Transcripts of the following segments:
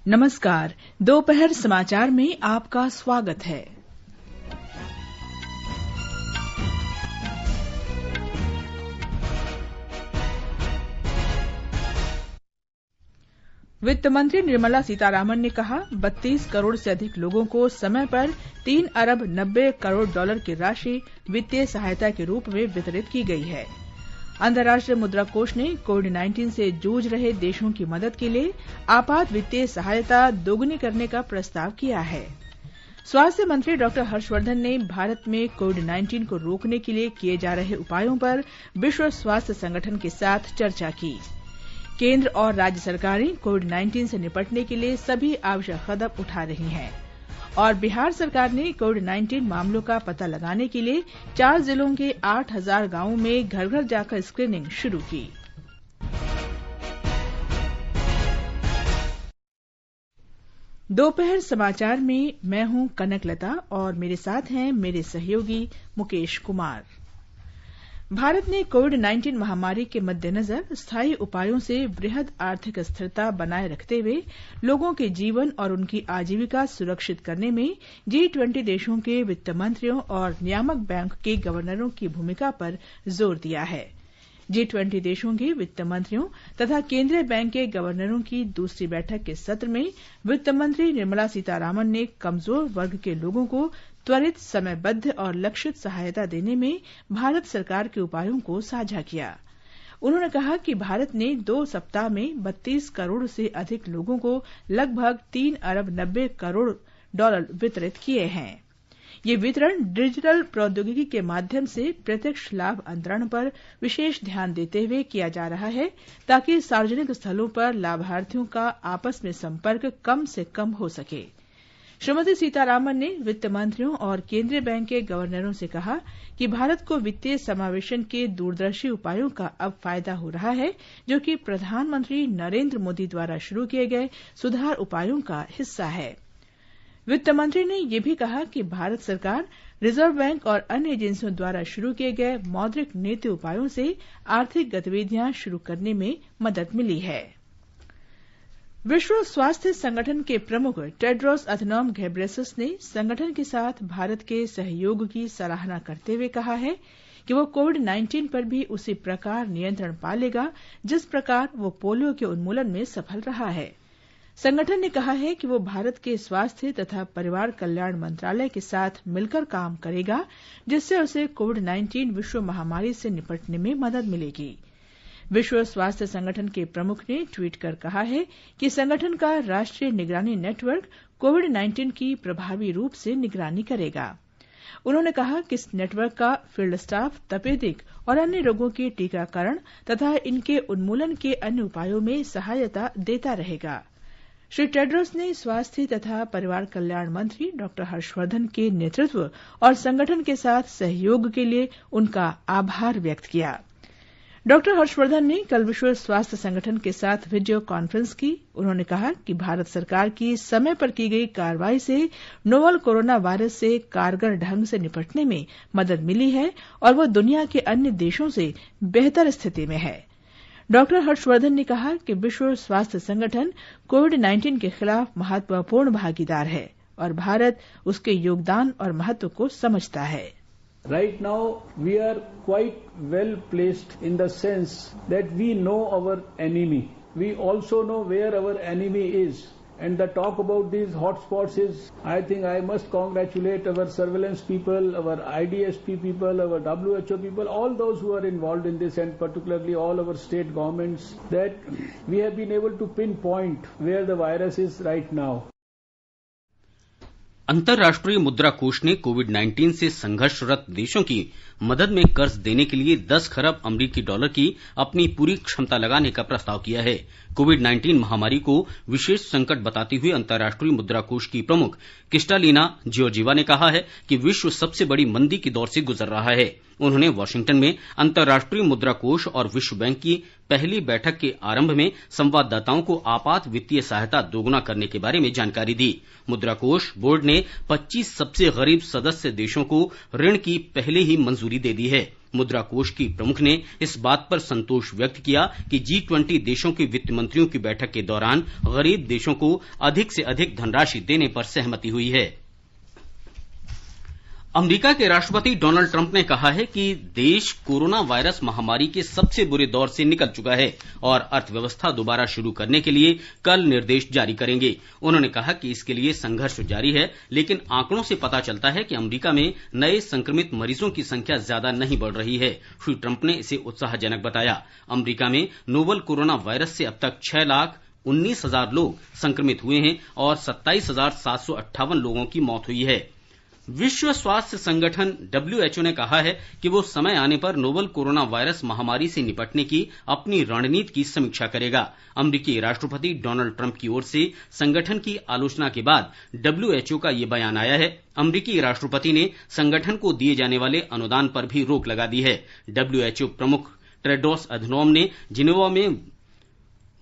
नमस्कार। दोपहर समाचार में आपका स्वागत है। वित्त मंत्री निर्मला सीतारामन ने कहा, 32 करोड़ से अधिक लोगों को समय पर 3 अरब 90 करोड़ डॉलर की राशि वित्तीय सहायता के रूप में वितरित की गई है। अंतर्राष्ट्रीय मुद्रा कोष ने कोविड-19 से जूझ रहे देशों की मदद के लिए आपात वित्तीय सहायता दोगुनी करने का प्रस्ताव किया है। स्वास्थ्य मंत्री डॉ. हर्षवर्धन ने भारत में कोविड-19 को रोकने के लिए किए जा रहे उपायों पर विश्व स्वास्थ्य संगठन के साथ चर्चा की। केंद्र और राज्य सरकारें कोविड-19 से निपटने के लिए सभी आवश्यक कदम उठा रही हैं। और बिहार सरकार ने कोविड-19 मामलों का पता लगाने के लिए 4 जिलों के 8000 गांवों में घर घर जाकर स्क्रीनिंग शुरू की। दोपहर समाचार में मैं हूं कनकलता और मेरे साथ हैं मेरे सहयोगी मुकेश कुमार। भारत ने कोविड-19 महामारी के मद्देनजर स्थायी उपायों से वृहद आर्थिक स्थिरता बनाए रखते हुए लोगों के जीवन और उनकी आजीविका सुरक्षित करने में G20 देशों के वित्त मंत्रियों और नियामक बैंक के गवर्नरों की भूमिका पर जोर दिया है। G20 देशों के वित्त मंत्रियों तथा केंद्रीय बैंक के गवर्नरों की दूसरी बैठक के सत्र में वित्त मंत्री निर्मला सीतारामन ने कमजोर वर्ग के लोगों को त्वरित, समयबद्ध और लक्षित सहायता देने में भारत सरकार के उपायों को साझा किया। उन्होंने कहा कि भारत ने 2 सप्ताह में 32 करोड़ से अधिक लोगों को लगभग 3 अरब 90 करोड़ डॉलर वितरित किए हैं। ये वितरण डिजिटल प्रौद्योगिकी के माध्यम से प्रत्यक्ष लाभ अंतरण पर विशेष ध्यान देते हुए किया जा रहा है, ताकि सार्वजनिक स्थलों पर लाभार्थियों का आपस में संपर्क कम से कम हो सके। श्रीमती सीतारामन ने वित्त मंत्रियों और केंद्रीय बैंक के गवर्नरों से कहा कि भारत को वित्तीय समावेशन के दूरदर्शी उपायों का अब फायदा हो रहा है, जो कि प्रधानमंत्री नरेंद्र मोदी द्वारा शुरू किए गए सुधार उपायों का हिस्सा है। वित्त मंत्री ने यह भी कहा कि भारत सरकार, रिजर्व बैंक और अन्य एजेंसियों द्वारा शुरू किए गए मौद्रिक नीति उपायों से आर्थिक गतिविधियां शुरू करने में मदद मिली है। विश्व स्वास्थ्य संगठन के प्रमुख टेड्रोस अधनॉम घेब्रेयेसस ने संगठन के साथ भारत के सहयोग की सराहना करते हुए कहा है कि वो कोविड-19 पर भी उसी प्रकार नियंत्रण पा लेगा जिस प्रकार वो पोलियो के उन्मूलन में सफल रहा है। संगठन ने कहा है कि वो भारत के स्वास्थ्य तथा परिवार कल्याण मंत्रालय के साथ मिलकर काम करेगा, जिससे उसे कोविड-19 विश्व महामारी से निपटने में मदद मिलेगी। विश्व स्वास्थ्य संगठन के प्रमुख ने ट्वीट कर कहा है कि संगठन का राष्ट्रीय निगरानी नेटवर्क कोविड-19 की प्रभावी रूप से निगरानी करेगा। उन्होंने कहा कि इस नेटवर्क का फील्ड स्टाफ तपेदिक और अन्य रोगों के टीकाकरण तथा इनके उन्मूलन के अन्य उपायों में सहायता देता रहेगा। श्री टेड्रोस ने स्वास्थ्य तथा परिवार कल्याण मंत्री डॉ. हर्षवर्धन के नेतृत्व और संगठन के साथ सहयोग के लिए उनका आभार व्यक्त किया। डॉ. हर्षवर्धन ने कल विश्व स्वास्थ्य संगठन के साथ वीडियो कॉन्फ्रेंस की। उन्होंने कहा कि भारत सरकार की समय पर की गई कार्रवाई से नोवल कोरोना वायरस से कारगर ढंग से निपटने में मदद मिली है और वह दुनिया के अन्य देशों से बेहतर स्थिति में है। डॉ. हर्षवर्धन ने कहा कि विश्व स्वास्थ्य संगठन कोविड-19 के खिलाफ महत्वपूर्ण भागीदार है और भारत उसके योगदान और महत्व को समझता है। Right now, we are quite well placed in the sense that we know our enemy. We also know where our enemy is. And the talk about these hotspots is, I think I must congratulate our surveillance people, our IDSP people, our WHO people, all those who are involved in this, and particularly all our state governments, that we have been able to pinpoint where the virus is right now. अंतर्राष्ट्रीय मुद्रा कोष ने कोविड-19 से संघर्षरत देशों की मदद में कर्ज देने के लिए 10 खरब अमरीकी डॉलर की अपनी पूरी क्षमता लगाने का प्रस्ताव किया है। कोविड-19 महामारी को विशेष संकट बताते हुए अंतर्राष्ट्रीय मुद्रा कोष की प्रमुख क्रिस्टालिना जियोर्जीवा ने कहा है कि विश्व सबसे बड़ी मंदी के दौर से गुजर रहा है। उन्होंने वाशिंगटन में अंतर्राष्ट्रीय मुद्रा कोष और विश्व बैंक की पहली बैठक के आरंभ में संवाददाताओं को आपात वित्तीय सहायता दोगुना करने के बारे में जानकारी दी। मुद्रा कोष बोर्ड ने 25 सबसे गरीब सदस्य देशों को ऋण की पहले ही मंजूरी दे दी है। मुद्रा कोष की प्रमुख ने इस बात पर संतोष व्यक्त किया कि G20 देशों के वित्त मंत्रियों की बैठक के दौरान गरीब देशों को अधिक से अधिक धनराशि देने पर सहमति हुई है। अमेरिका के राष्ट्रपति डोनाल्ड ट्रंप ने कहा है कि देश कोरोना वायरस महामारी के सबसे बुरे दौर से निकल चुका है और अर्थव्यवस्था दोबारा शुरू करने के लिए कल निर्देश जारी करेंगे। उन्होंने कहा कि इसके लिए संघर्ष जारी है, लेकिन आंकड़ों से पता चलता है कि अमेरिका में नए संक्रमित मरीजों की संख्या ज्यादा नहीं बढ़ रही है। श्री ट्रंप ने इसे उत्साहजनक बताया। अमेरिका में नोवल कोरोना वायरस से अब तक 6,19,000 लोग संक्रमित हुए हैं और 27,758 लोगों की मौत हुई है। विश्व स्वास्थ्य संगठन WHO ने कहा है कि वो समय आने पर नोवल कोरोना वायरस महामारी से निपटने की अपनी रणनीति की समीक्षा करेगा। अमेरिकी राष्ट्रपति डोनाल्ड ट्रंप की ओर से संगठन की आलोचना के बाद WHO का ये बयान आया है। अमेरिकी राष्ट्रपति ने संगठन को दिए जाने वाले अनुदान पर भी रोक लगा दी है। WHO प्रमुख टेड्रोस अधनोम ने जिनेवा में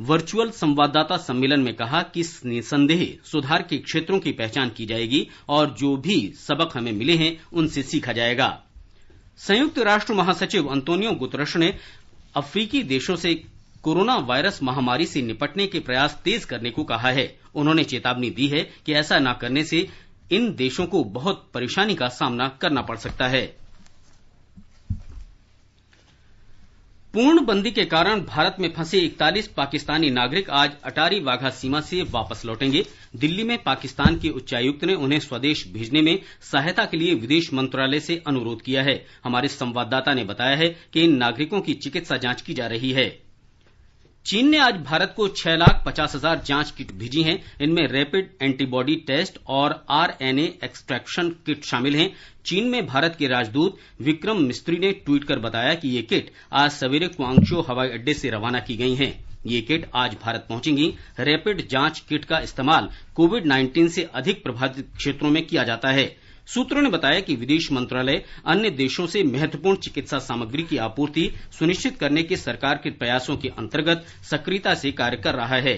वर्चुअल संवाददाता सम्मेलन में कहा कि निसंदेह सुधार के क्षेत्रों की पहचान की जाएगी और जो भी सबक हमें मिले हैं उनसे सीखा जाएगा। संयुक्त राष्ट्र महासचिव अंतोनियो गुतरश ने अफ्रीकी देशों से कोरोना वायरस महामारी से निपटने के प्रयास तेज करने को कहा है। उन्होंने चेतावनी दी है कि ऐसा न करने से इन देशों को बहुत परेशानी का सामना करना पड़ सकता है। पूर्णबंदी के कारण भारत में फंसे 41 पाकिस्तानी नागरिक आज अटारी वाघा सीमा से वापस लौटेंगे। दिल्ली में पाकिस्तान के उच्चायुक्त ने उन्हें स्वदेश भेजने में सहायता के लिए विदेश मंत्रालय से अनुरोध किया है। हमारे संवाददाता ने बताया है कि इन नागरिकों की चिकित्सा जांच की जा रही है। चीन ने आज भारत को 6,50,000 जांच किट भेजी हैं। इनमें रैपिड एंटीबॉडी टेस्ट और RNA एक्सट्रैक्शन किट शामिल हैं। चीन में भारत के राजदूत विक्रम मिस्त्री ने ट्वीट कर बताया कि ये किट आज सवेरे क्वांगचो हवाई अड्डे से रवाना की गई हैं। ये किट आज भारत पहुंचेंगी। रैपिड जांच किट का इस्तेमाल कोविड-19 से अधिक प्रभावित क्षेत्रों में किया जाता है। सूत्रों ने बताया कि विदेश मंत्रालय अन्य देशों से महत्वपूर्ण चिकित्सा सामग्री की आपूर्ति सुनिश्चित करने के सरकार के प्रयासों के अंतर्गत सक्रियता से कार्य कर रहा है।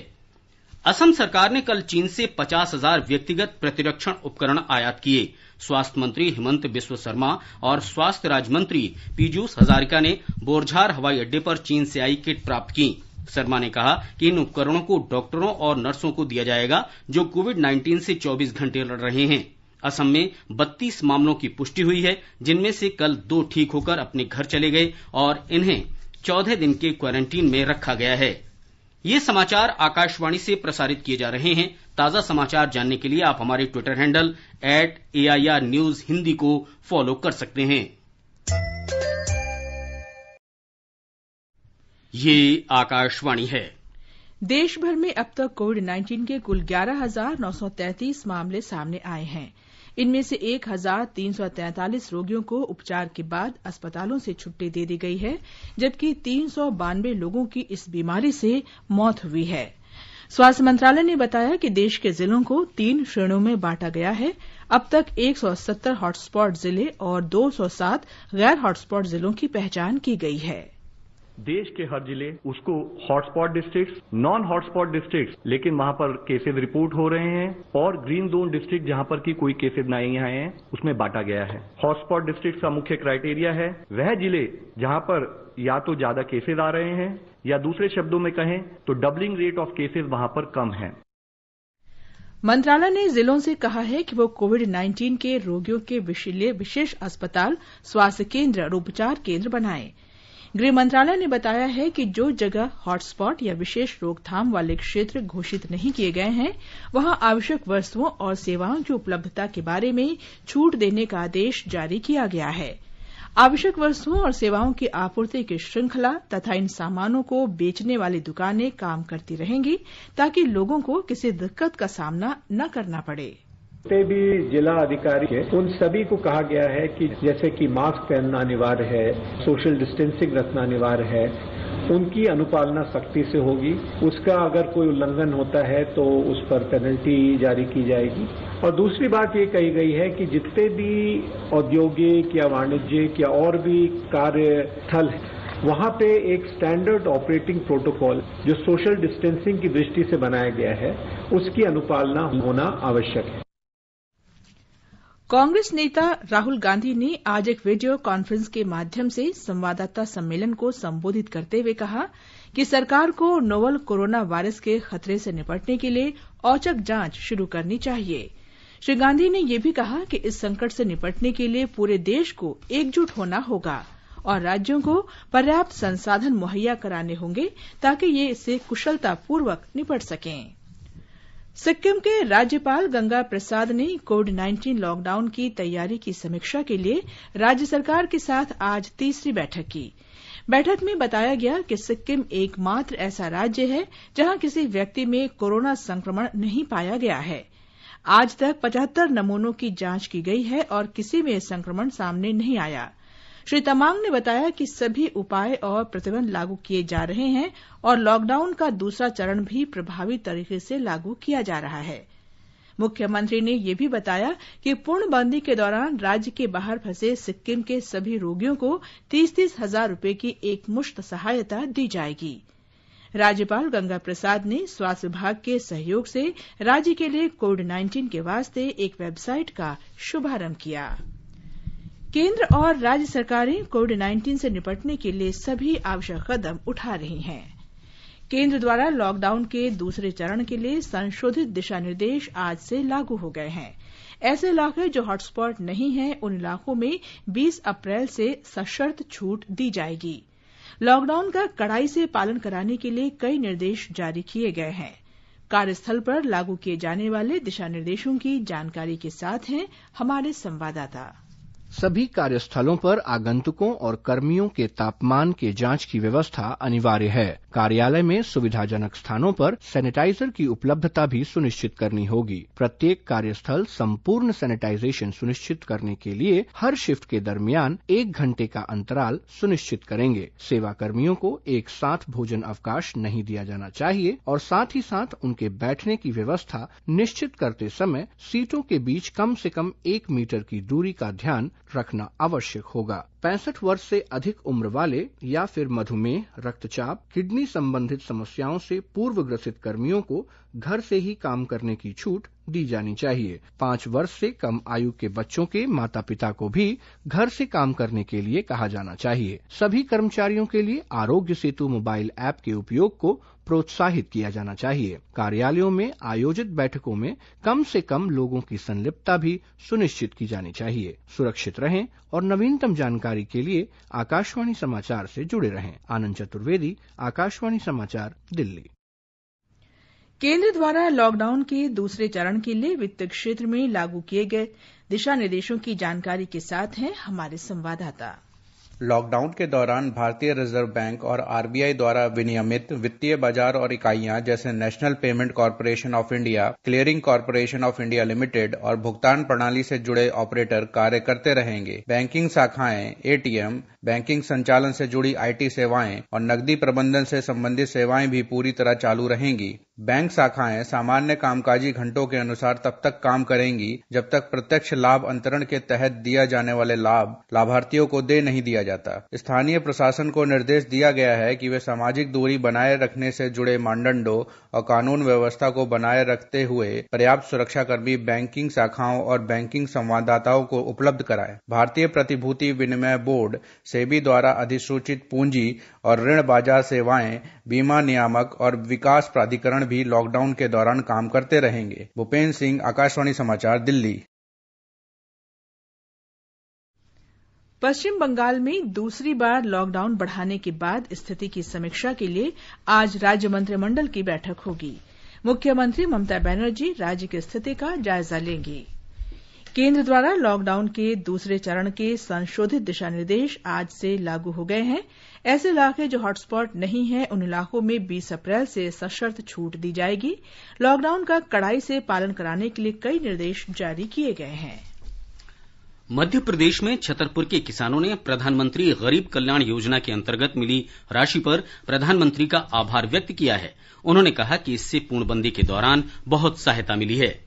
असम सरकार ने कल चीन से 50,000 व्यक्तिगत प्रतिरक्षण उपकरण आयात किए। स्वास्थ्य मंत्री हिमंत बिस्व शर्मा और स्वास्थ्य राज्य मंत्री पीयूष हजारिका ने बोरझार हवाई अड्डे पर चीन से आई किट प्राप्त की। शर्मा ने कहा कि इन उपकरणों को डॉक्टरों और नर्सों को दिया जाएगा जो कोविड-19 से 24 घंटे लड़ रहे हैं। असम में 32 मामलों की पुष्टि हुई है, जिनमें से कल 2 ठीक होकर अपने घर चले गए और इन्हें 14 दिन के क्वारंटीन में रखा गया है। ये समाचार आकाशवाणी से प्रसारित किए जा रहे हैं। ताजा समाचार जानने के लिए आप हमारे Twitter handle @AIR News Hindi को फॉलो कर सकते हैं। ये आकाशवाणी है। देश भर में अब तक कोविड-19 के कुल 11,933 मामले सामने आए हैं। इनमें से 1,343 रोगियों को उपचार के बाद अस्पतालों से छुट्टी दे दी गई है, जबकि 392 लोगों की इस बीमारी से मौत हुई है। स्वास्थ्य मंत्रालय ने बताया कि देश के जिलों को 3 श्रेणियों में बांटा गया है। अब तक 170 हॉटस्पॉट जिले और 207 गैर हॉटस्पॉट जिलों की पहचान की गई है। देश के हर जिले उसको hotspot district, non hotspot district लेकिन वहां पर केसेज रिपोर्ट हो रहे हैं और ग्रीन जोन डिस्ट्रिक्ट जहां पर की कोई केसेज नहीं आए हैं उसमें बांटा गया है। हॉटस्पॉट डिस्ट्रिक्ट का मुख्य क्राइटेरिया है वह जिले जहां पर या तो ज्यादा केसेज आ रहे हैं या दूसरे शब्दों में कहें तो डबलिंग रेट ऑफ केसेज वहां पर कम है। मंत्रालय ने जिलों से कहा है कि वो कोविड-19 के रोगियों के लिए विशेष अस्पताल, स्वास्थ्य केंद्र और उपचार केंद्र बनाएं। गृह मंत्रालय ने बताया है कि जो जगह हॉटस्पॉट या विशेष रोकथाम वाले क्षेत्र घोषित नहीं किए गए हैं, वहां आवश्यक वस्तुओं और सेवाओं की उपलब्धता के बारे में छूट देने का आदेश जारी किया गया है। आवश्यक वस्तुओं और सेवाओं की आपूर्ति की श्रृंखला तथा इन सामानों को बेचने वाली दुकानें काम करती रहेंगी ताकि लोगों को किसी दिक्कत का सामना न करना पड़े। भी जिला अधिकारी है उन सभी को कहा गया है कि जैसे कि मास्क पहनना अनिवार्य है, सोशल डिस्टेंसिंग रखना अनिवार्य है, उनकी अनुपालना सख्ती से होगी। उसका अगर कोई उल्लंघन होता है तो उस पर पेनल्टी जारी की जाएगी। और दूसरी बात ये कही गई है कि जितने भी औद्योगिक या वाणिज्यिक या और भी कार्यस्थल है वहां पे एक स्टैंडर्ड ऑपरेटिंग प्रोटोकॉल जो सोशल डिस्टेंसिंग की दृष्टि से बनाया गया है उसकी अनुपालना होना आवश्यक है। कांग्रेस नेता राहुल गांधी ने आज एक वीडियो कॉन्फ्रेंस के माध्यम से संवाददाता सम्मेलन को संबोधित करते हुए कहा कि सरकार को नोवल कोरोना वायरस के खतरे से निपटने के लिए औचक जांच शुरू करनी चाहिए। श्री गांधी ने यह भी कहा कि इस संकट से निपटने के लिए पूरे देश को एकजुट होना होगा और राज्यों को पर्याप्त संसाधन मुहैया कराने होंगे ताकि ये इससे कुशलतापूर्वक निपट सकें। सिक्किम के राज्यपाल गंगा प्रसाद ने कोविड-19 लॉकडाउन की तैयारी की समीक्षा के लिए राज्य सरकार के साथ आज तीसरी बैठक की। बैठक में बताया गया कि सिक्किम एकमात्र ऐसा राज्य है जहां किसी व्यक्ति में कोरोना संक्रमण नहीं पाया गया है। आज तक 75 नमूनों की जांच की गई है और किसी में संक्रमण सामने नहीं आया। श्री तमांग ने बताया कि सभी उपाय और प्रतिबंध लागू किए जा रहे हैं और लॉकडाउन का दूसरा चरण भी प्रभावी तरीके से लागू किया जा रहा है। मुख्यमंत्री ने यह भी बताया कि पूर्णबंदी के दौरान राज्य के बाहर फंसे सिक्किम के सभी रोगियों को 30-30 हजार रुपये की एकमुश्त सहायता दी जाएगी। राज्यपाल गंगा प्रसाद ने स्वास्थ्य विभाग के सहयोग से राज्य के लिए कोविड-19 के वास्ते एक वेबसाइट का शुभारंभ किया। केंद्र और राज्य सरकारें कोविड-19 से निपटने के लिए सभी आवश्यक कदम उठा रही हैं। केंद्र द्वारा लॉकडाउन के दूसरे चरण के लिए संशोधित दिशा निर्देश आज से लागू हो गए हैं। ऐसे इलाके जो हॉटस्पॉट नहीं हैं, उन इलाकों में 20 अप्रैल से सशर्त छूट दी जाएगी। लॉकडाउन का कड़ाई से पालन कराने के लिए कई निर्देश जारी किए गए हैं। कार्यस्थल पर लागू किए जाने वाले दिशा निर्देशों की जानकारी के साथ हैं हमारे संवाददाता। सभी कार्यस्थलों पर आगंतुकों और कर्मियों के तापमान के जांच की व्यवस्था अनिवार्य है। कार्यालय में सुविधाजनक स्थानों पर सैनिटाइजर की उपलब्धता भी सुनिश्चित करनी होगी। प्रत्येक कार्यस्थल संपूर्ण सैनिटाइजेशन सुनिश्चित करने के लिए हर शिफ्ट के दरमियान 1 घंटे का अंतराल सुनिश्चित करेंगे। सेवा कर्मियों को एक साथ भोजन अवकाश नहीं दिया जाना चाहिए और साथ ही साथ उनके बैठने की व्यवस्था निश्चित करते समय सीटों के बीच कम से कम 1 मीटर की दूरी का ध्यान रखना आवश्यक होगा। 65 वर्ष से अधिक उम्र वाले या फिर मधुमेह, रक्तचाप, किडनी संबंधित समस्याओं से पूर्व ग्रसित कर्मियों को घर से ही काम करने की छूट दी जानी चाहिए। 5 वर्ष से कम आयु के बच्चों के माता पिता को भी घर से काम करने के लिए कहा जाना चाहिए। सभी कर्मचारियों के लिए आरोग्य सेतु मोबाइल ऐप के उपयोग को प्रोत्साहित किया जाना चाहिए। कार्यालयों में आयोजित बैठकों में कम से कम लोगों की संलिप्तता भी सुनिश्चित की जानी चाहिए। सुरक्षित रहें और नवीनतम जानकारी के लिए आकाशवाणी समाचार से जुड़े रहें। आनंद चतुर्वेदी, आकाशवाणी समाचार, दिल्ली। केंद्र द्वारा लॉकडाउन के दूसरे चरण के लिए वित्त क्षेत्र में लागू किए गए दिशा निर्देशों की जानकारी के साथ हैं हमारे संवाददाता। लॉकडाउन के दौरान भारतीय रिजर्व बैंक और आरबीआई द्वारा विनियमित वित्तीय बाजार और इकाइयां जैसे national payment corporation of India, clearing corporation of India limited और भुगतान प्रणाली से जुड़े ऑपरेटर कार्य करते रहेंगे। बैंकिंग शाखाएं, एटीएम, बैंकिंग संचालन से जुड़ी आईटी सेवाएं और नकदी प्रबंधन से संबंधित सेवाएं भी पूरी तरह चालू रहेंगी। बैंक शाखाएं सामान्य कामकाजी घंटों के अनुसार तब तक काम करेंगी जब तक प्रत्यक्ष लाभ अंतरण के तहत दिया जाने वाले लाभ लाभार्थियों को दे नहीं दिया जाता। स्थानीय प्रशासन को निर्देश दिया गया है कि वे सामाजिक दूरी बनाए रखने से जुड़े मानदंडों और कानून व्यवस्था को बनाए रखते हुए पर्याप्त सुरक्षाकर्मी बैंकिंग शाखाओं और बैंकिंग संवाददाताओं को उपलब्ध कराएं। भारतीय प्रतिभूति विनिमय बोर्ड सेबी द्वारा अधिसूचित पूंजी और ऋण बाजार सेवाएं, बीमा नियामक और विकास प्राधिकरण भी लॉकडाउन के दौरान काम करते रहेंगे। भूपेंद्र सिंह, आकाशवाणी समाचार, दिल्ली। पश्चिम बंगाल में दूसरी बार लॉकडाउन बढ़ाने के बाद स्थिति की समीक्षा के लिए आज राज्य मंत्रिमंडल की बैठक होगी। मुख्यमंत्री ममता बनर्जी राज्य की स्थिति का जायजा लेंगी। केंद्र द्वारा लॉकडाउन के दूसरे चरण के संशोधित दिशा निर्देश आज से लागू हो गए हैं। ऐसे इलाके जो हॉटस्पॉट नहीं हैं, उन इलाकों में 20 अप्रैल से सशर्त छूट दी जाएगी। लॉकडाउन का कड़ाई से पालन कराने के लिए कई निर्देश जारी किए गए हैं। मध्य प्रदेश में छतरपुर के किसानों ने प्रधानमंत्री गरीब कल्याण योजना के अंतर्गत मिली राशि पर प्रधानमंत्री का आभार व्यक्त किया है। उन्होंने कहा कि इससे पूर्णबंदी के दौरान बहुत सहायता मिली है।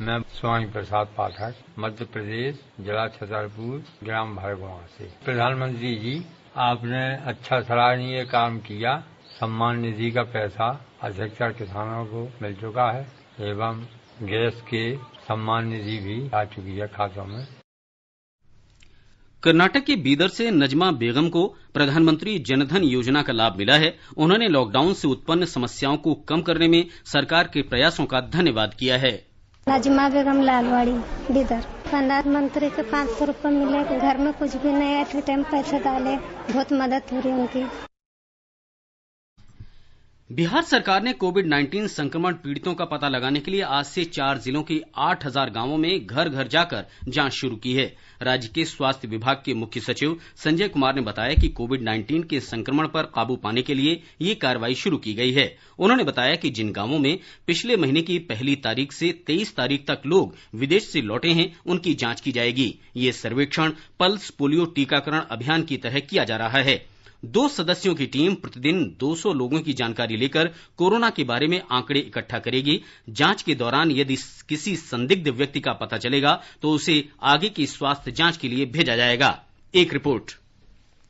मैं स्वामी प्रसाद पाठक, मध्य प्रदेश, जिला छतरपुर, ग्राम भरगवा से। प्रधानमंत्री जी, आपने अच्छा सराहनीय काम किया। सम्मान निधि का पैसा अधिकतर किसानों को मिल चुका है एवं गैस के सम्मान निधि भी आ चुकी है खातों में। कर्नाटक के बीदर से नजमा बेगम को प्रधानमंत्री जनधन योजना का लाभ मिला है। उन्होंने लॉकडाउन से उत्पन्न समस्याओं को कम करने में सरकार के प्रयासों का धन्यवाद किया है। नजमा बेगम लालवाड़ी बीदर, प्रधानमंत्री के 500 रुपये मिले, घर में कुछ भी नहीं है, टाइम पैसे डाले, बहुत मदद हो रही उनकी। बिहार सरकार ने कोविड-19 संक्रमण पीड़ितों का पता लगाने के लिए आज से 4 जिलों के 8,000 गांवों में घर घर जाकर जांच शुरू की है। राज्य के स्वास्थ्य विभाग के मुख्य सचिव संजय कुमार ने बताया कि कोविड-19 के संक्रमण पर काबू पाने के लिए ये कार्रवाई शुरू की गई है। उन्होंने बताया कि जिन गांवों में पिछले महीने की 1 तारीख से 23 तारीख तक लोग विदेश से लौटे हैं, उनकी जांच की जाएगी। ये सर्वेक्षण पल्स पोलियो टीकाकरण अभियान की तरह किया जा रहा है। 2 सदस्यों की टीम प्रतिदिन 200 लोगों की जानकारी लेकर कोरोना के बारे में आंकड़े इकट्ठा करेगी। जांच के दौरान यदि किसी संदिग्ध व्यक्ति का पता चलेगा तो उसे आगे की स्वास्थ्य जांच के लिए भेजा जाएगा। एक रिपोर्ट।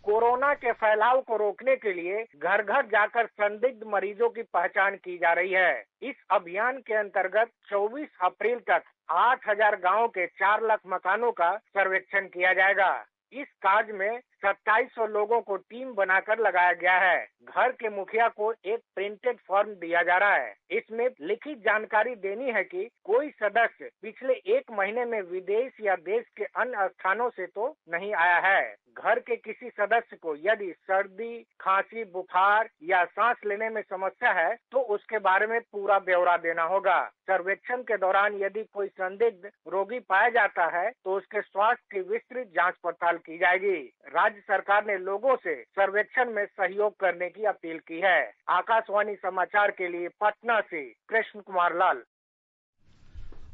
कोरोना के फैलाव को रोकने के लिए घर घर जाकर संदिग्ध मरीजों की पहचान की जा रही है। इस अभियान के अंतर्गत 24 अप्रैल तक 8,000 गाँव के 4 लाख मकानों का सर्वेक्षण किया जाएगा। इस कार्य में 2700 लोगों को टीम बनाकर लगाया गया है। घर के मुखिया को एक प्रिंटेड फॉर्म दिया जा रहा है। इसमें लिखित जानकारी देनी है कि कोई सदस्य पिछले 1 महीने में विदेश या देश के अन्य स्थानों से तो नहीं आया है। घर के किसी सदस्य को यदि सर्दी, खांसी, बुखार या सांस लेने में समस्या है तो उसके बारे में पूरा ब्यौरा देना होगा। सर्वेक्षण के दौरान यदि कोई संदिग्ध रोगी पाया जाता है तो उसके स्वास्थ्य की विस्तृत जांच पड़ताल की जाएगी। राज्य सरकार ने लोगों से सर्वेक्षण में सहयोग करने की अपील की है। आकाशवाणी समाचार के लिए पटना से कृष्ण कुमार लाल।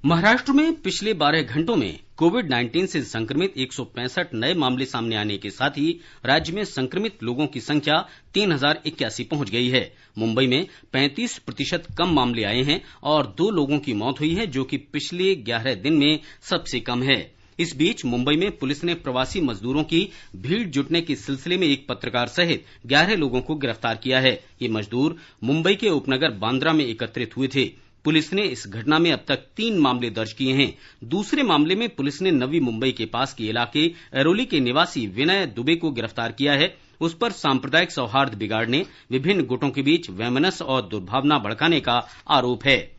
महाराष्ट्र में पिछले 12 घंटों में कोविड-19 से संक्रमित 165 नए मामले सामने आने के साथ ही राज्य में संक्रमित लोगों की संख्या 3081 पहुंच गई है। मुंबई में 35% कम मामले आए हैं और 2 लोगों की मौत हुई है, जो कि पिछले 11 दिन में सबसे कम है। इस बीच मुंबई में पुलिस ने प्रवासी मजदूरों की भीड़ जुटने के सिलसिले में एक पत्रकार सहित 11 लोगों को गिरफ्तार किया है। ये मजदूर मुंबई के उपनगर बांद्रा में एकत्रित हुए थे। पुलिस ने इस घटना में अब तक 3 मामले दर्ज किए हैं। दूसरे मामले में पुलिस ने नवी मुंबई के पास के इलाके एरोली के निवासी विनय दुबे को गिरफ्तार किया है। उस पर सांप्रदायिक सौहार्द बिगाड़ने, विभिन्न गुटों के बीच वैमनस्य और दुर्भावना भड़काने का आरोप है।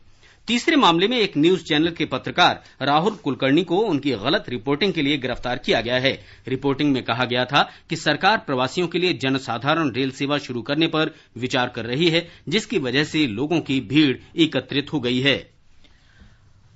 तीसरे मामले में एक न्यूज चैनल के पत्रकार राहुल कुलकर्णी को उनकी गलत रिपोर्टिंग के लिए गिरफ्तार किया गया है। रिपोर्टिंग में कहा गया था कि सरकार प्रवासियों के लिए जनसाधारण रेल सेवा शुरू करने पर विचार कर रही है, जिसकी वजह से लोगों की भीड़ एकत्रित हो गई है।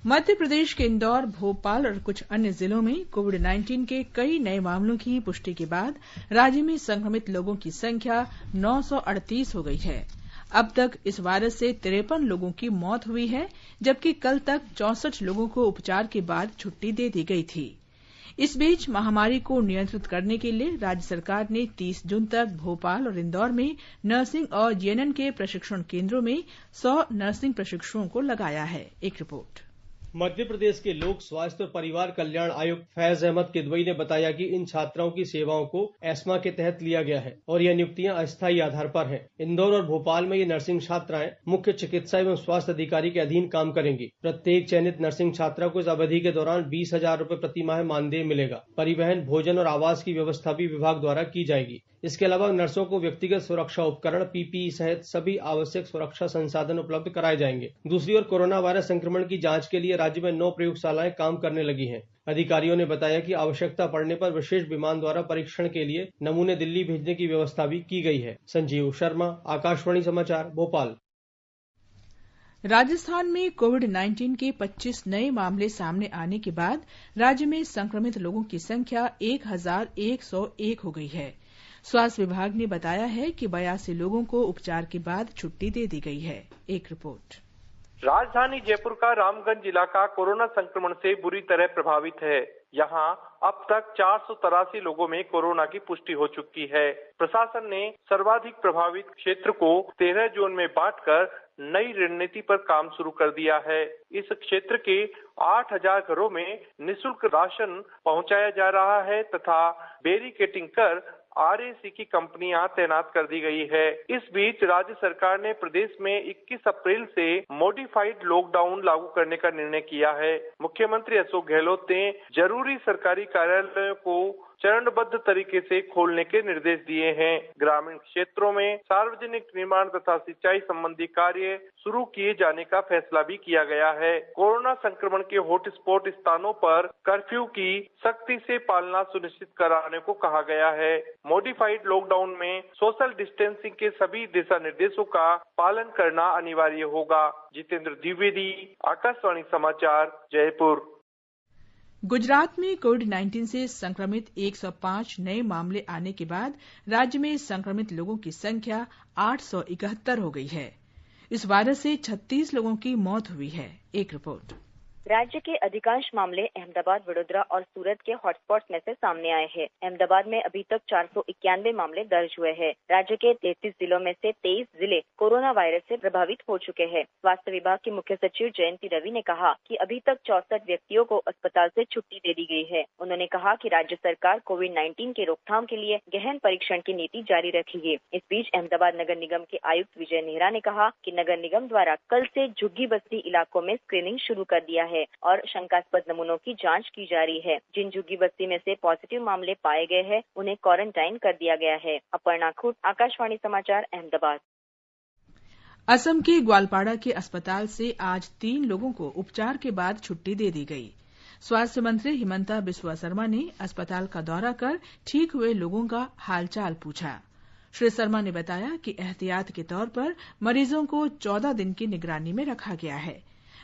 मध्य प्रदेश के इंदौर, भोपाल और कुछ अन्य जिलों में कोविड-19 के कई नए मामलों की पुष्टि के बाद राज्य में संक्रमित लोगों की संख्या 938 हो गई है। अब तक इस वायरस से 53 लोगों की मौत हुई है, जबकि कल तक 64 लोगों को उपचार के बाद छुट्टी दे दी गई थी। इस बीच महामारी को नियंत्रित करने के लिए राज्य सरकार ने 30 जून तक भोपाल और इंदौर में नर्सिंग और जीएनएम के प्रशिक्षण केंद्रों में 100 नर्सिंग प्रशिक्षुओं को लगाया है। एक रिपोर्ट। मध्य प्रदेश के लोक स्वास्थ्य और परिवार कल्याण आयुक्त फैज अहमद किदवई ने बताया कि इन छात्राओं की सेवाओं को एस्मा के तहत लिया गया है और यह नियुक्तियां अस्थायी आधार पर हैं। इंदौर और भोपाल में ये नर्सिंग छात्राएं मुख्य चिकित्सा एवं स्वास्थ्य अधिकारी के अधीन काम करेंगी। प्रत्येक चयनित नर्सिंग छात्रा को इस अवधि के दौरान 20,000 रूपये प्रति माह मानदेय मिलेगा। परिवहन, भोजन और आवास की व्यवस्था भी विभाग द्वारा की जाएगी। इसके अलावा नर्सों को व्यक्तिगत सुरक्षा उपकरण, पीपीई सहित सभी आवश्यक सुरक्षा संसाधन उपलब्ध कराए जाएंगे। दूसरी ओर कोरोना वायरस संक्रमण की जांच के लिए राज्य में 9 प्रयोगशालाएं काम करने लगी हैं। अधिकारियों ने बताया कि आवश्यकता पड़ने पर विशेष विमान द्वारा परीक्षण के लिए नमूने दिल्ली भेजने की व्यवस्था भी की गई है। संजीव शर्मा, आकाशवाणी समाचार, भोपाल। राजस्थान में कोविड-19 के 25 नए मामले सामने आने के बाद राज्य में संक्रमित लोगों की संख्या 1101 हो गई है। स्वास्थ्य विभाग ने बताया है कि 82 लोगों को उपचार के बाद छुट्टी दे दी गई है। एक रिपोर्ट। राजधानी जयपुर का रामगंज इलाका कोरोना संक्रमण से बुरी तरह प्रभावित है। यहाँ अब तक 483 लोगों में कोरोना की पुष्टि हो चुकी है। प्रशासन ने सर्वाधिक प्रभावित क्षेत्र को 13 जोन में बांटकर नई रणनीति पर काम शुरू कर दिया है। इस क्षेत्र के 8,000 घरों में निःशुल्क राशन पहुंचाया जा रहा है तथा बैरिकेडिंग कर RAC की कंपनियां तैनात कर दी गई है। इस बीच राज्य सरकार ने प्रदेश में 21 अप्रैल से मॉडिफाइड लॉकडाउन लागू करने का निर्णय किया है। मुख्यमंत्री अशोक गहलोत ने जरूरी सरकारी कार्यालयों को चरणबद्ध तरीके से खोलने के निर्देश दिए हैं। ग्रामीण क्षेत्रों में सार्वजनिक निर्माण तथा सिंचाई संबंधी कार्य शुरू किए जाने का फैसला भी किया गया है। कोरोना संक्रमण के हॉटस्पॉट स्थानों पर कर्फ्यू की सख्ती से पालना सुनिश्चित कराने को कहा गया है। मॉडिफाइड लॉकडाउन में सोशल डिस्टेंसिंग के सभी दिशा निर्देशों का पालन करना अनिवार्य होगा। जितेंद्र द्विवेदी, आकाशवाणी समाचार, जयपुर। गुजरात में कोविड-19 से संक्रमित 105 नए मामले आने के बाद राज्य में संक्रमित लोगों की संख्या 871 हो गई है। इस वायरस से 36 लोगों की मौत हुई है। एक रिपोर्ट। राज्य के अधिकांश मामले अहमदाबाद, वडोदरा और सूरत के हॉटस्पॉट में से सामने आए हैं। अहमदाबाद में अभी तक 491 मामले दर्ज हुए हैं। राज्य के 33 जिलों में से 23 जिले कोरोना वायरस से प्रभावित हो चुके हैं। स्वास्थ्य विभाग की मुख्य सचिव जयंती रवि ने कहा कि अभी तक 64 व्यक्तियों को अस्पताल से छुट्टी दे दी गई है। उन्होंने कहा कि राज्य सरकार कोविड-19 के रोकथाम के लिए गहन परीक्षण की नीति जारी रखेगी। इस बीच अहमदाबाद नगर निगम के आयुक्त विजय नेहरा ने कहा कि नगर निगम द्वारा कल से झुग्गी बस्ती इलाकों में स्क्रीनिंग शुरू कर दिया है और शंकास्पद नमूनों की जांच की जा रही है। जिन झुग्गी बस्ती में से पॉजिटिव मामले पाए गए हैं उन्हें क्वारंटाइन कर दिया गया है। अपर्णा खूट, आकाशवाणी समाचार, अहमदाबाद। असम के ग्वालपाड़ा के अस्पताल से आज 3 लोगों को उपचार के बाद छुट्टी दे दी गई। स्वास्थ्य मंत्री हिमंता बिस्वा शर्मा ने अस्पताल का दौरा कर ठीक हुए लोगों का हालचाल पूछा। श्री शर्मा ने बताया कि एहतियात के तौर पर मरीजों को 14 दिन की निगरानी में रखा गया है।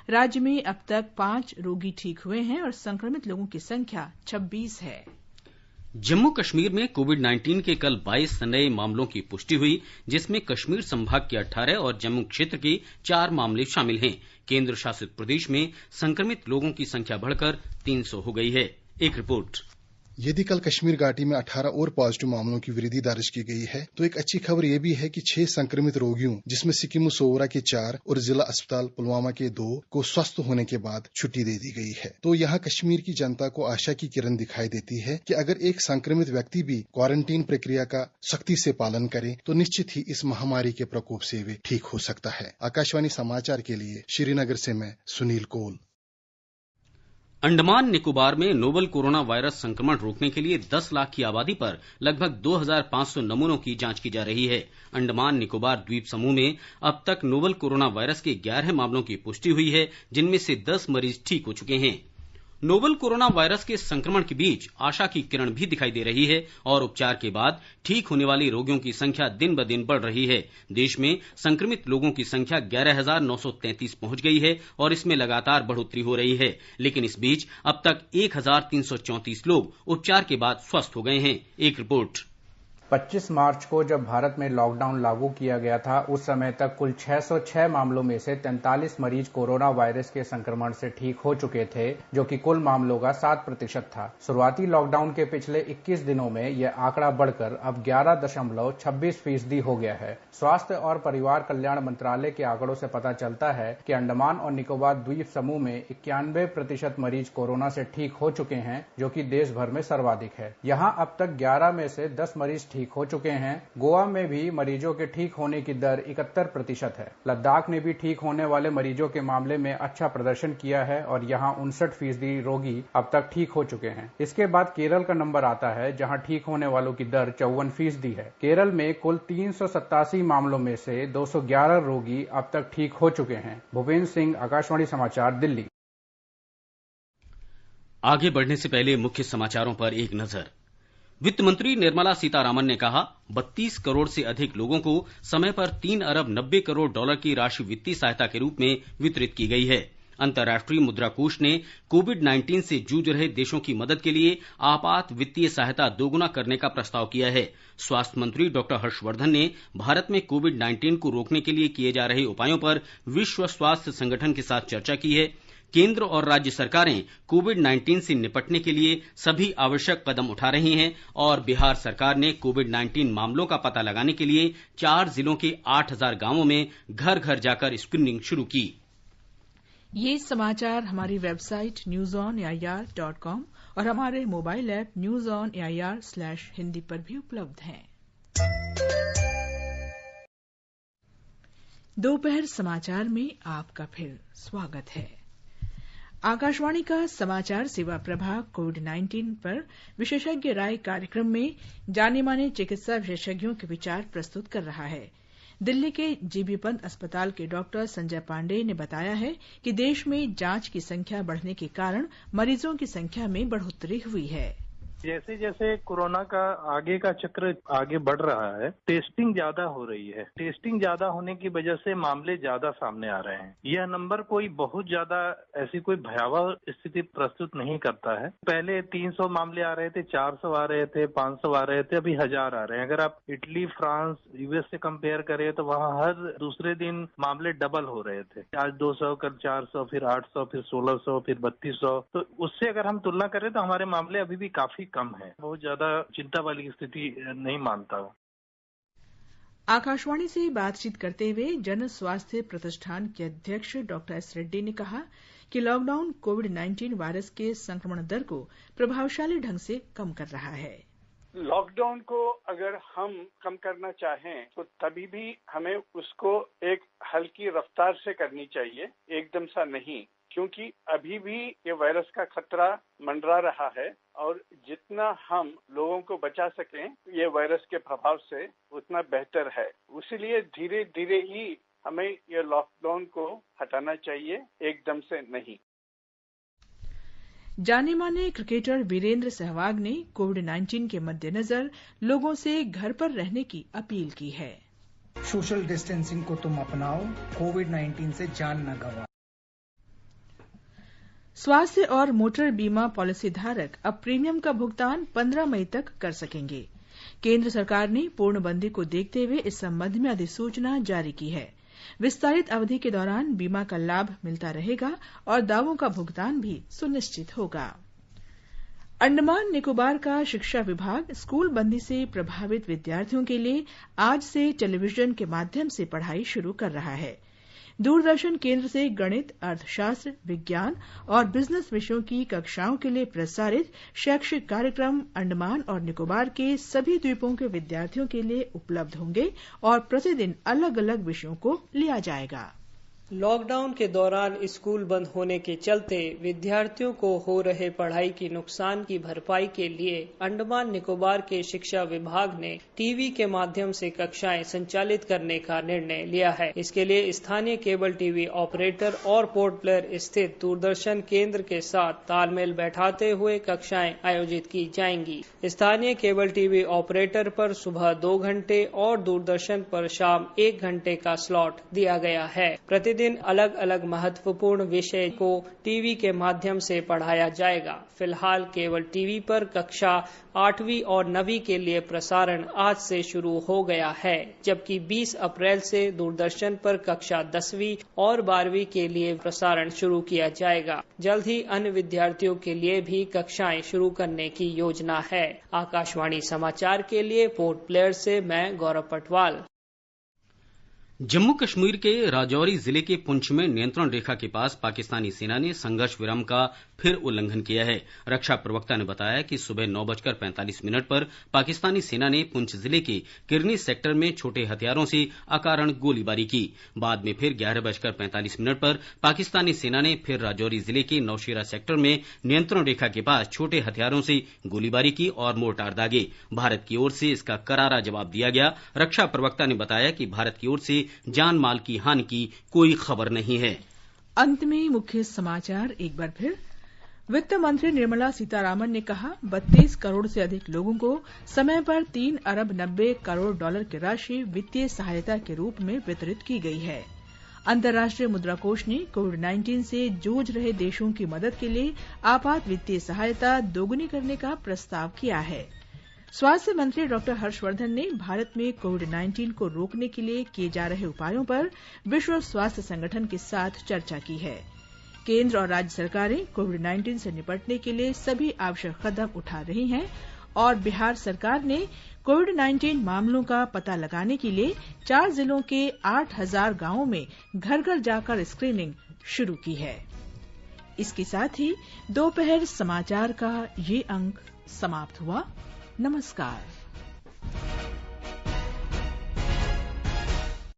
राज्य में अब तक 5 रोगी ठीक हुए हैं और संक्रमित लोगों की संख्या 26 है। जम्मू कश्मीर में कोविड-19 के कल 22 नए मामलों की पुष्टि हुई, जिसमें कश्मीर संभाग के 18 और जम्मू क्षेत्र के 4 मामले शामिल हैं। केंद्र शासित प्रदेश में संक्रमित लोगों की संख्या बढ़कर 300 हो गई है। एक रिपोर्ट। यदि कल कश्मीर घाटी में 18 और पॉजिटिव मामलों की वृद्धि दर्ज की गई है तो एक अच्छी खबर यह भी है कि 6 संक्रमित रोगियों, जिसमें सिक्किम सोवरा के 4 और जिला अस्पताल पुलवामा के 2 को स्वस्थ होने के बाद छुट्टी दे दी गई है। तो यहाँ कश्मीर की जनता को आशा की किरण दिखाई देती है कि अगर एक संक्रमित व्यक्ति भी क्वारंटीन प्रक्रिया का सख्ती से पालन करे तो निश्चित ही इस महामारी के प्रकोप से वे ठीक हो सकता है। आकाशवाणी समाचार के लिए श्रीनगर से मैं सुनील कोल। अंडमान निकोबार में नोवल कोरोना वायरस संक्रमण रोकने के लिए 10 लाख की आबादी पर लगभग 2500 नमूनों की जांच की जा रही है। अंडमान निकोबार द्वीप समूह में अब तक नोवल कोरोना वायरस के 11 मामलों की पुष्टि हुई है, जिनमें से 10 मरीज ठीक हो चुके हैं। नोवल कोरोना वायरस के संक्रमण के बीच आशा की किरण भी दिखाई दे रही है और उपचार के बाद ठीक होने वाले रोगियों की संख्या दिन ब दिन बढ़ रही है। देश में संक्रमित लोगों की संख्या 11,933 पहुंच गई है और इसमें लगातार बढ़ोतरी हो रही है, लेकिन इस बीच अब तक 1,334 लोग उपचार के बाद स्वस्थ हो गए हैं। एक रिपोर्ट। 25 मार्च को जब भारत में लॉकडाउन लागू किया गया था, उस समय तक कुल 606 मामलों में से 43 मरीज कोरोना वायरस के संक्रमण से ठीक हो चुके थे, जो कि कुल मामलों का 7% था। शुरुआती लॉकडाउन के पिछले 21 दिनों में यह आंकड़ा बढ़कर अब 11.26% हो गया है। स्वास्थ्य और परिवार कल्याण मंत्रालय के आंकड़ों से पता चलता है कि अंडमान और निकोबार द्वीप समूह में 91% मरीज कोरोना से ठीक हो चुके हैं, जो कि देश भर में सर्वाधिक है। यहाँ अब तक 11 में से 10 मरीज ठीक हो चुके हैं। गोवा में भी मरीजों के ठीक होने की दर 71% है। लद्दाख ने भी ठीक होने वाले मरीजों के मामले में अच्छा प्रदर्शन किया है और यहाँ 59% रोगी अब तक ठीक हो चुके हैं। इसके बाद केरल का नंबर आता है, जहाँ ठीक होने वालों की दर 54% है। केरल में कुल 387 मामलों में से 211 रोगी अब तक ठीक हो चुके हैं। भूपेंद्र सिंह, आकाशवाणी समाचार, दिल्ली। आगे बढ़ने से पहले मुख्य समाचारों पर एक नजर। वित्त मंत्री निर्मला सीतारामन ने कहा, 32 करोड़ से अधिक लोगों को समय पर 3 अरब 90 करोड़ डॉलर की राशि वित्तीय सहायता के रूप में वितरित की गई है। अंतर्राष्ट्रीय मुद्रा कोष ने कोविड-19 से जूझ रहे देशों की मदद के लिए आपात वित्तीय सहायता दोगुना करने का प्रस्ताव किया है। स्वास्थ्य मंत्री डॉक्टर हर्षवर्धन ने भारत में कोविड-19 को रोकने के लिए किए जा रहे उपायों पर विश्व स्वास्थ्य संगठन के साथ चर्चा की है। केंद्र और राज्य सरकारें कोविड-19 से निपटने के लिए सभी आवश्यक कदम उठा रही हैं और बिहार सरकार ने कोविड-19 मामलों का पता लगाने के लिए 4 जिलों के 8,000 गांवों में घर घर जाकर स्क्रीनिंग शुरू की। ये समाचार हमारी वेबसाइट newsonair.com और हमारे मोबाइल ऐप newsonair/hindi पर भी उपलब्ध हैं। दोपहर समाचार में आपका फिर स्वागत है। आकाशवाणी का समाचार सेवा प्रभाग कोविड-19 पर विशेषज्ञ राय कार्यक्रम में जाने माने चिकित्सा विशेषज्ञों के विचार प्रस्तुत कर रहा है। दिल्ली के जीबी पंत अस्पताल के डॉक्टर संजय पांडेय ने बताया है कि देश में जांच की संख्या बढ़ने के कारण मरीजों की संख्या में बढ़ोतरी हुई है। जैसे जैसे कोरोना का आगे का चक्र आगे बढ़ रहा है, टेस्टिंग ज्यादा हो रही है। टेस्टिंग ज्यादा होने की वजह से मामले ज्यादा सामने आ रहे हैं। यह नंबर कोई बहुत ज्यादा ऐसी कोई भयावह स्थिति प्रस्तुत नहीं करता है। पहले 300 मामले आ रहे थे, 400 आ रहे थे, 500 आ रहे थे, अभी 1000 आ रहे हैं। अगर आप इटली, फ्रांस, यूएस से कंपेयर करें तो वहाँ हर दूसरे दिन मामले डबल हो रहे थे। आज 200, कल 400, फिर 800, फिर 1600, फिर 3200। तो उससे अगर हम तुलना करें तो हमारे मामले अभी भी काफी कम है। बहुत ज्यादा चिंता वाली स्थिति नहीं मानता हूँ। आकाशवाणी से बातचीत करते हुए जन स्वास्थ्य प्रतिष्ठान के अध्यक्ष डॉक्टर एस रेड्डी ने कहा कि लॉकडाउन कोविड-19 वायरस के संक्रमण दर को प्रभावशाली ढंग से कम कर रहा है। लॉकडाउन को अगर हम कम करना चाहें तो तभी भी हमें उसको एक हल्की रफ्तार से करनी चाहिए, एकदम सा नहीं, क्योंकि अभी भी ये वायरस का खतरा मंडरा रहा है और जितना हम लोगों को बचा सकें ये वायरस के प्रभाव से उतना बेहतर है। इसीलिए धीरे धीरे ही हमें ये लॉकडाउन को हटाना चाहिए, एकदम से नहीं। जाने माने क्रिकेटर वीरेंद्र सहवाग ने कोविड-19 के मद्देनजर लोगों से घर पर रहने की अपील की है। सोशल डिस्टेंसिंग को तुम अपनाओ, कोविड-19 से जान न गंवाओ। स्वास्थ्य और मोटर बीमा पॉलिसी धारक अब प्रीमियम का भुगतान 15 मई तक कर सकेंगे। केंद्र सरकार ने पूर्णबंदी को देखते हुए इस संबंध में अधिसूचना जारी की है। विस्तारित अवधि के दौरान बीमा का लाभ मिलता रहेगा और दावों का भुगतान भी सुनिश्चित होगा। अंडमान निकोबार का शिक्षा विभाग स्कूल बंदी से प्रभावित विद्यार्थियों के लिए आज से टेलीविजन के माध्यम से पढ़ाई शुरू कर रहा है। दूरदर्शन केंद्र से गणित, अर्थशास्त्र, विज्ञान और बिजनेस विषयों की कक्षाओं के लिए प्रसारित शैक्षिक कार्यक्रम अंडमान और निकोबार के सभी द्वीपों के विद्यार्थियों के लिए उपलब्ध होंगे और प्रतिदिन अलग अलग विषयों को लिया जाएगा। लॉकडाउन के दौरान स्कूल बंद होने के चलते विद्यार्थियों को हो रहे पढ़ाई की नुकसान की भरपाई के लिए अंडमान निकोबार के शिक्षा विभाग ने टीवी के माध्यम से कक्षाएं संचालित करने का निर्णय लिया है। इसके लिए स्थानीय केबल टीवी ऑपरेटर और पोर्ट ब्लेयर स्थित दूरदर्शन केंद्र के साथ तालमेल बैठाते हुए कक्षाएं आयोजित की जाएंगी। स्थानीय केबल टीवी ऑपरेटर पर सुबह 2 घंटे और दूरदर्शन पर शाम 1 घंटे का स्लॉट दिया गया है। प्रतिदिन अलग अलग महत्वपूर्ण विषय को टीवी के माध्यम से पढ़ाया जाएगा। फिलहाल केवल टीवी पर कक्षा 8वीं और 9वीं के लिए प्रसारण आज से शुरू हो गया है, जबकि 20 अप्रैल से दूरदर्शन पर कक्षा 10वीं और 12वीं के लिए प्रसारण शुरू किया जाएगा। जल्द ही अन्य विद्यार्थियों के लिए भी कक्षाएं शुरू करने की योजना है। आकाशवाणी समाचार के लिए पोर्ट ब्लेयर से मैं गौरव पटवाल। जम्मू कश्मीर के राजौरी जिले के पुंछ में नियंत्रण रेखा के पास पाकिस्तानी सेना ने संघर्ष विराम का फिर उल्लंघन किया है। रक्षा प्रवक्ता ने बताया कि सुबह 9:45 पर पाकिस्तानी सेना ने पुंछ जिले के किरनी सेक्टर में छोटे हथियारों से अकारण गोलीबारी की। बाद में फिर 11:45 पर पाकिस्तानी सेना ने फिर राजौरी जिले के नौशेरा सेक्टर में नियंत्रण रेखा के पास छोटे हथियारों से गोलीबारी की और मोर्टार दागे। भारत की ओर से इसका करारा जवाब दिया गया। रक्षा प्रवक्ता ने बताया कि भारत की ओर से जान माल की हानि की कोई खबर नहीं है। अंत में मुख्य समाचार एक बार फिर। वित्त मंत्री निर्मला सीतारामन ने कहा 32 करोड़ से अधिक लोगों को समय पर 3 अरब 90 करोड़ डॉलर की राशि वित्तीय सहायता के रूप में वितरित की गई है। अंतर्राष्ट्रीय मुद्रा कोष ने कोविड-19 से जूझ रहे देशों की मदद के लिए आपात वित्तीय सहायता दोगुनी करने का प्रस्ताव किया है। स्वास्थ्य मंत्री डॉक्टर हर्षवर्धन ने भारत में कोविड-19 को रोकने के लिए किए जा रहे उपायों पर विश्व स्वास्थ्य संगठन के साथ चर्चा की है। केंद्र और राज्य सरकारें कोविड-19 से निपटने के लिए सभी आवश्यक कदम उठा रही हैं और बिहार सरकार ने कोविड-19 मामलों का पता लगाने के लिए 4 जिलों के 8000 गांवों में घर घर जाकर स्क्रीनिंग शुरू की है। इसके साथ ही दोपहर समाचार का ये अंक समाप्त हुआ। नमस्कार।